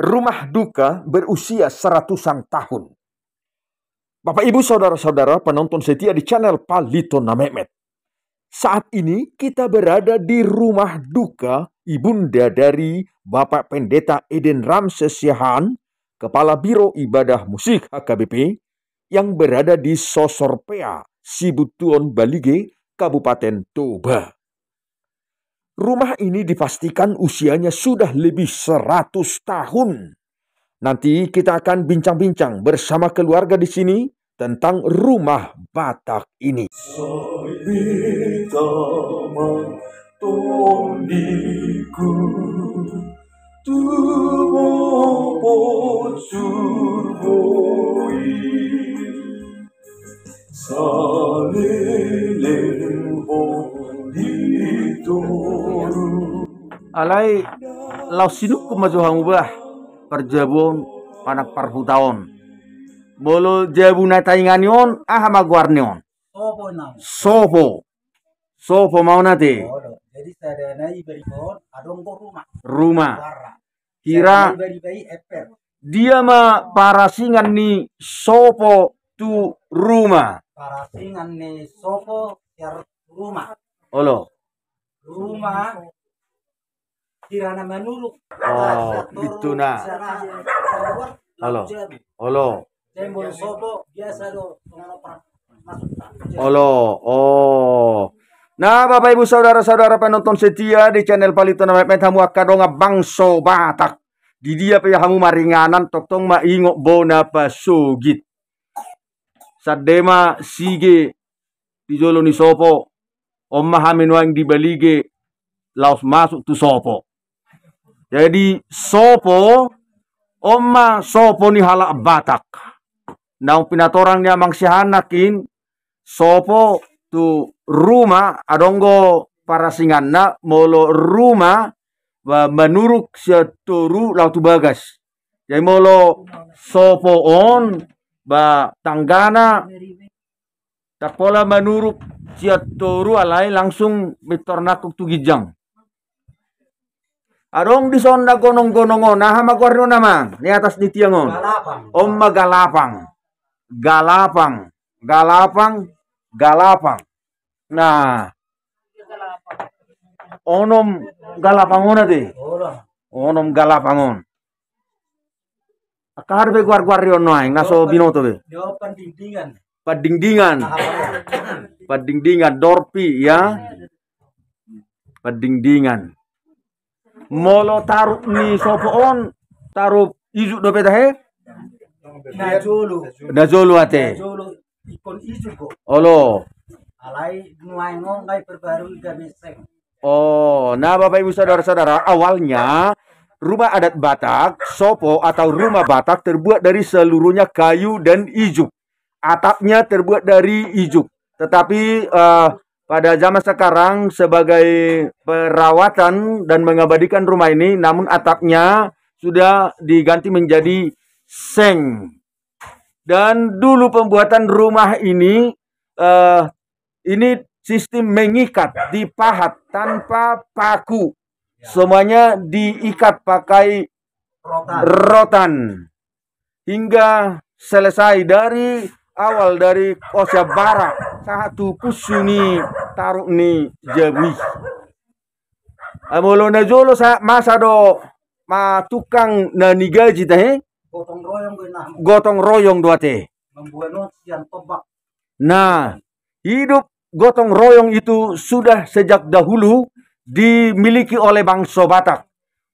rumah duka berusia seratusan tahun. Bapak, Ibu, Saudara-saudara penonton setia di channel Palito Namemet. Saat ini kita berada di rumah duka ibunda dari Bapak Pendeta Eden Ramses Siahaan, Kepala Biro Ibadah Musik HKBP, yang berada di Sosorpea, Sibutuon, Balige, Kabupaten Toba. Rumah ini dipastikan usianya sudah lebih 100 tahun. Nanti kita akan bincang-bincang bersama keluarga di sini tentang rumah Batak ini. Alai lau sinuk kumajuhang ubah perjabun panak parhutaon. Bolo jabu na tainganion maguarnion. Sopo mau nate. Jadi sadana ibarikon adong ko rumah. Kira dia mah parasingan ni sopo tu rumah. Parasingan ni sopo yar rumah. Olo. Rumah kirana manuruk. Oh, itu na. Halo. Olo. Jembol sopo biasa do Olo. Oh. Nah, Bapak Ibu Saudara-saudara penonton setia di channel Palito Namemet, hamu akadonga bangso Batak. Di dia pe hamu maringanan toktong maingok bona pasugit. Sadema sige di jolo ni sopo. Omma hamin wang di Balige laos masuk tu sopo. Jadi sopo omma sopo ni halak Batak. Naung pinatorang niya mangsihanakin sopo tu rumah adonggo parasingan na molo rumah menuruk seturu lautu bagas. Jadi molo sopo on ba tanggana tapola menuruk seturu alai langsung mitornakuk tu gijang. Adong di sonda gonong-gonongon nah maguarno nama ni atas di tiangon. Om magalapang. Galapang. Nah, onom galapangon ate. Onom galapangon. Akar be guar-guarion noai ngaso binoto be. Padingdingan dorpi ya. Padingdingan. Molo taruh ni sopoon taruh ijuk do petahe. Najolo ate. Ikon ijuk ko. Olo. Alai nuaingon ngai perbarui gamiseng. Oh, nah Bapak Ibu Saudara-saudara, awalnya rumah adat Batak, sopo atau rumah Batak terbuat dari seluruhnya kayu dan ijuk. Atapnya terbuat dari ijuk. Tetapi pada zaman sekarang sebagai perawatan dan mengabadikan rumah ini, namun atapnya sudah diganti menjadi seng. Dan dulu pembuatan rumah ini sistem mengikat, dipahat tanpa paku. Semuanya diikat pakai rotan. Hingga selesai dari awal dari Kosya Barat. Satu pusuni taruh ni jawi. Molo na jolo sa masa do tukang na nigaji teh. Gotong royong dua teh. Nah, hidup gotong royong itu sudah sejak dahulu dimiliki oleh bangsa Batak.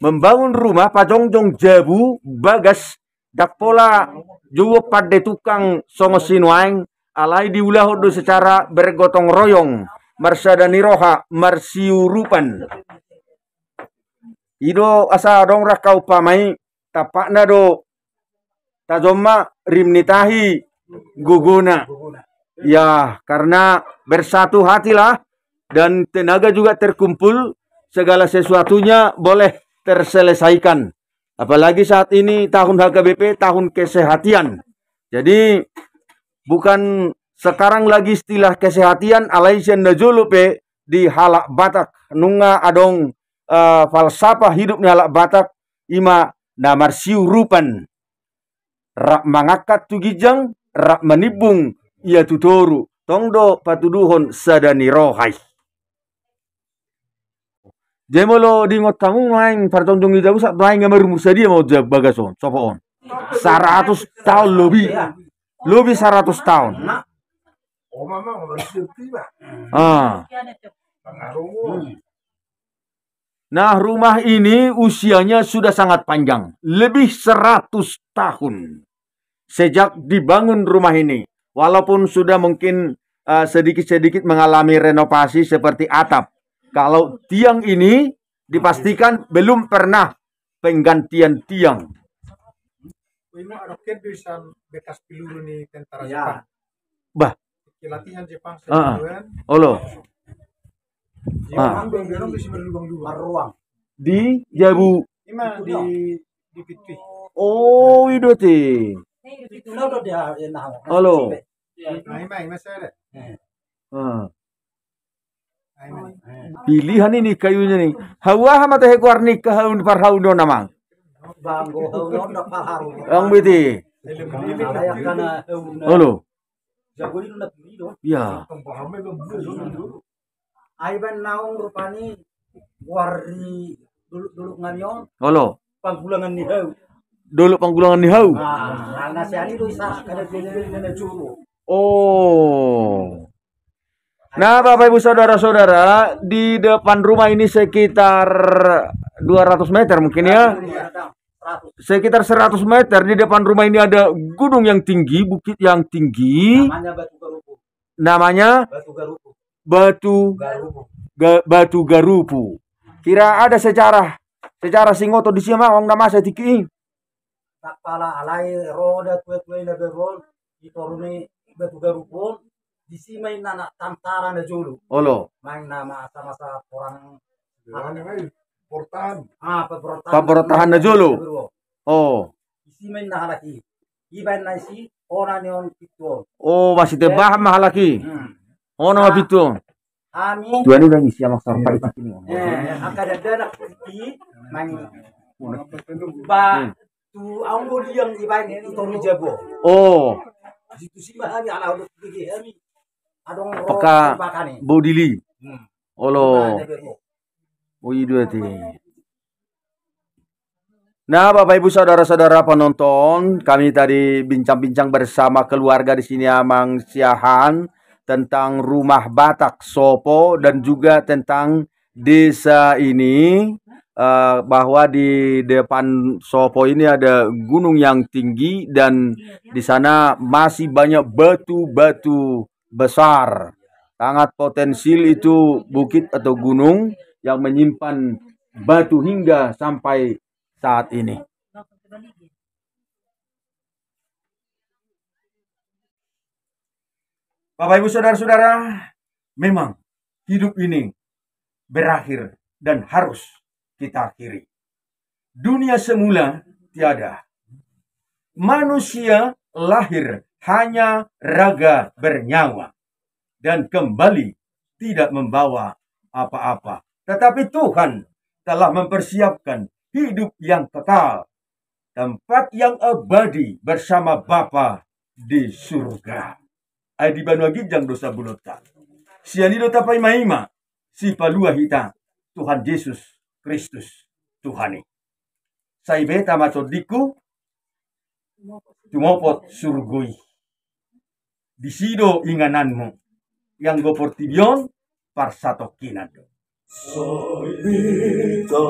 Membangun rumah pajongjong jabu bagas dak pola juwo pada tukang songo sinuaing alai diulahodo secara bergotong royong marsadani roha marsiurupan. Ido asa dong rakau pamai tapakna do tajoma rimnitahi guguna. Ya, karena bersatu hatilah dan tenaga juga terkumpul, segala sesuatunya boleh terselesaikan. Apalagi saat ini tahun HKBP, tahun kesehatan. Jadi bukan sekarang lagi istilah kesehatan alaisen najulupe di halak Batak nunga adong falsafah hidupnya halak Batak ima namar siurupan rak mangakat tugijang rak manibung ia tutoru tongdo patuduhon sadani rohai. Jemolo di ngotamu main partondong di sak main ngamarumur sadia mau bagason sopoon 100 tahun lebih 100 tahun. Oh mama Nah, rumah ini usianya sudah sangat panjang, lebih 100 tahun sejak dibangun rumah ini. Walaupun sudah mungkin sedikit-sedikit mengalami renovasi seperti atap. Kalau tiang ini dipastikan belum pernah penggantian tiang. Ini ada bisa bekas peluru nih tentara Ya. Jepang. Bah, Latihan Jepang Olo. bisa berlubang dua. Maruang. Di Jabu. Di Pitui. Oh, itu ti. Itulah udah dia nah. Halo. Ima saya. Pilihan ini kayunya nih. Hawa mata hekuar nikah haun parhaudo namang. Banggo haun dak paharu. Ang biti. Layak kana Halo. jago itu nak bido. Ya. Ai ban naung rupani warni dulu nganyon Halo. panggulangan ni hau. Dulu panggulangan ni hau. Nah, nasiani do isa kada dene juru. Oh. Nah, Bapak Ibu Saudara-saudara, di depan rumah ini sekitar 200 meter mungkin ya. Sekitar 100 meter di depan rumah ini ada gunung yang tinggi, bukit yang tinggi. Namanya Batu Garupu. Namanya Batu Garupu. Batu Garupu. Kira ada sejarah singoto di sini mah nama saya tiki. Tak pala alai roda tue-tue na berol itorune Batu Garupu. Di sini main anak tantara na julu. Olo. Main nama masa-masa orang Portahan. Pemberontakan na julu. Oh. Di sini main na halaki. Iban na si ona neon pituon. Oh, masih tebah mahalaki. Oh, nama itu. Ami. Tuan udah ngisi sama sampai ini. Akan ada nak putih main. Ba tu anggo diam iban ini toru jabo. Oh. Situ sih mahami ala udah putih ami. Adong Peka Bodili. Olo. Oh, itu ti. Nah, Bapak Ibu Saudara-saudara penonton, kami tadi bincang-bincang bersama keluarga di sini Amang Siahan tentang rumah Batak Sopo dan juga tentang desa ini, bahwa di depan Sopo ini ada gunung yang tinggi dan di sana masih banyak batu-batu besar. Sangat potensial itu bukit atau gunung yang menyimpan batu hingga sampai saat ini. Bapak Ibu Saudara-saudara, memang hidup ini berakhir dan harus kita akhiri. Dunia semula tiada. Manusia lahir hanya raga bernyawa dan kembali tidak membawa apa-apa. Tetapi Tuhan telah mempersiapkan hidup yang kekal, tempat yang abadi bersama Bapa di surga. Ay di banua gijang dosa bulota. Sianido tapai mahima si palua hita Tuhan Yesus Kristus Tuhani. Saibeta matodiku tumopot surgui. Disido ingananmu yang goportibion parsatokinado. Saibeta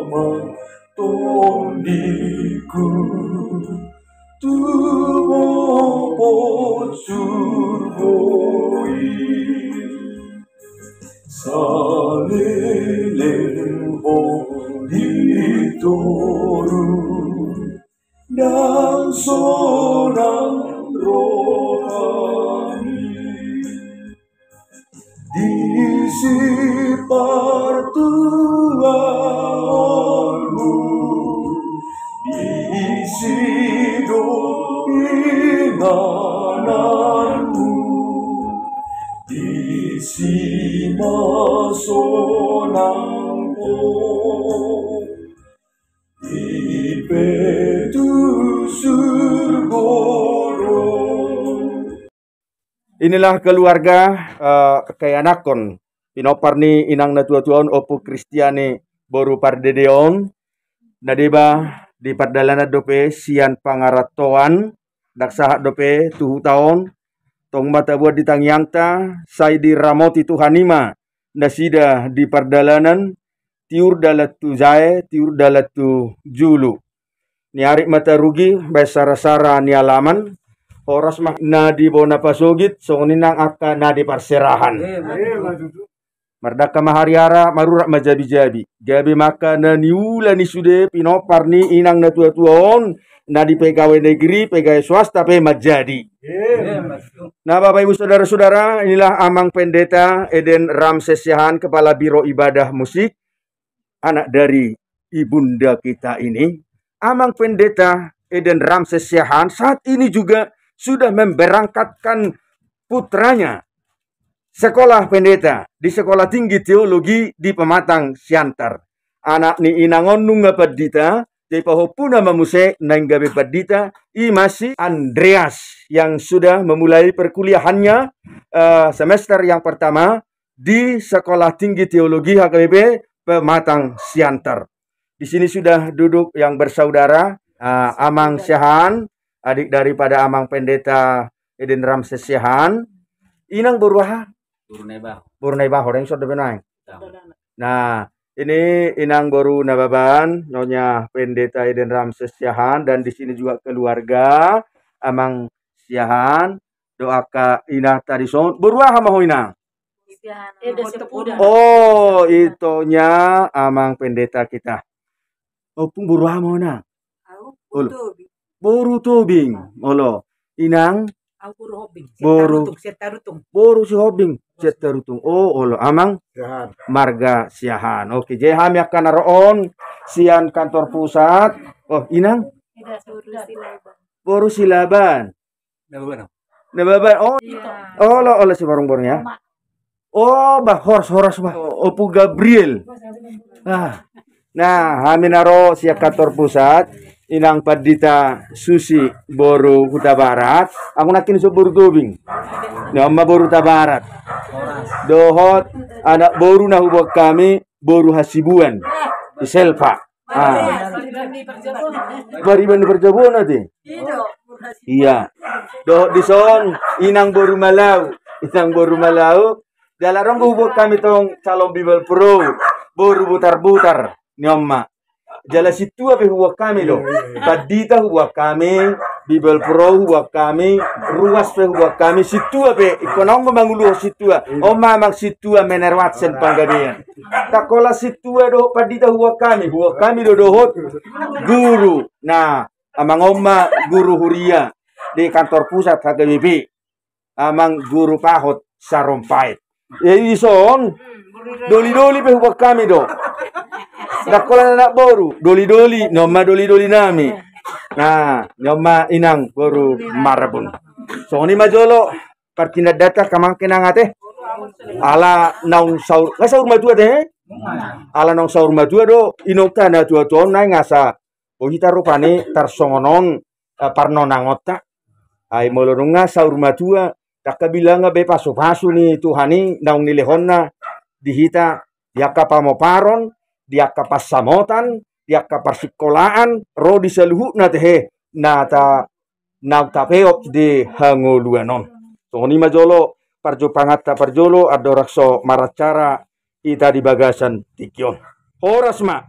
matodiku tumopot surgui. Salileng ditoru dan seorang rohani disipar Tuhanmu disido ingananmu disi masonangku Inilah keluarga kayanakon pinopar ni inang na tuan opo Kristiani boru pardedeon nadeba di pardalana dope sian pangaratoan daksahat dope 2 tahun tong mata buat di tangyangta sai di ramoti Tuhanima nasida di pardalanan tiur dalat tu zae tiur dalat tu julu ni arik mata rugi besara-sara ni alaman oras mah na di bona pasogit so ninang akka na di parserahan mardaka mahariara marurak majabi-jabi gabi maka na niula ni sude pinopar ni inang na tua-tuaon na di pegawai negeri pegawai swasta pe majadi. Nah Bapak Ibu Saudara-saudara, inilah Amang Pendeta Eden Ramses Syahan, Kepala Biro Ibadah Musik, anak dari ibunda kita ini. Amang Pendeta Eden Ramses Syahan saat ini juga sudah memberangkatkan putranya sekolah pendeta di Sekolah Tinggi Teologi di Pematang Siantar. Anak ni inangon nunga padita, jadi pahopuna mamuse nanggabe padita, i masih Andreas yang sudah memulai perkuliahannya semester yang pertama di Sekolah Tinggi Teologi HKBP Pematang Siantar. Di sini sudah duduk yang bersaudara Amang Syahan, adik daripada Amang Pendeta Eden Ramses Syahan. Inang Boruaha Boruneba orang sudah benang. Nah, ini inang baru nababan Nyonya Pendeta Eden Ramses Syahan dan di sini juga keluarga Amang Syahan. Doaka inah tadi son. Boruaha mau inang. Oh, itonya Amang Pendeta kita. Oh, pun Boruaha mau nang. Boru tobing. Olo. Inang boru si hobing setarutung. Oh, olo Amang Marga Syahan. Oke, jadi kami akan naroon sian kantor pusat. Oh, inang boru silaban. Nababan. Oh, olo si barung-barungnya. Oh, bah horas bah. Opu Gabriel. Nah, kami naro siap kantor pusat. Inang Padita Susi boru Huta Barat. Aku nakin so boru tobing. Nama boru Huta Barat. Dohot anak boru na hubak kami boru Hasibuan. Di Selpa. Bariban perjabuan nanti. Iya. Dohot di son inang boru Malau. Inang boru Malau. Dalarong hubak kami tong calon Bible Pro. Boru butar-butar. Nyoma. Jala situ apa huwa kami lo, Padita huwa kami, Bible Pro huwa kami, ruas pe huwa kami, situ apa, ikonong mangulu situ, mamang situ menerwatsen panggabian. Takola situ do Padita huwa kami do dohot guru. Nah, amang oma guru huria di kantor pusat HKBP, amang guru pahot sarompait. Jadi son, doli-doli pe huwa kami do. Dakola anak baru, doli-doli, nama doli-doli nami. Nah, nama inang baru marabun. So ni majolo parkinat data kamang kinangate. Ala naung saur, saur madua deh. Ala naung saur madua do inokta na tua nai ngasa. O kita rupane tarsongonon parnonangota. Ai molorunga saur madua takabilanga be pasu-pasu ni Tuhani naung nilehonna dihita yaka pamoparon. Dia kapas samotan, dia kapas sikolaan, ro di seluhuk na tehe, nata peok di hangoluanon. So ni majolo, parjo pangata parjolo, ado rakso maracara, ita di bagasan tikyon. Horas ma.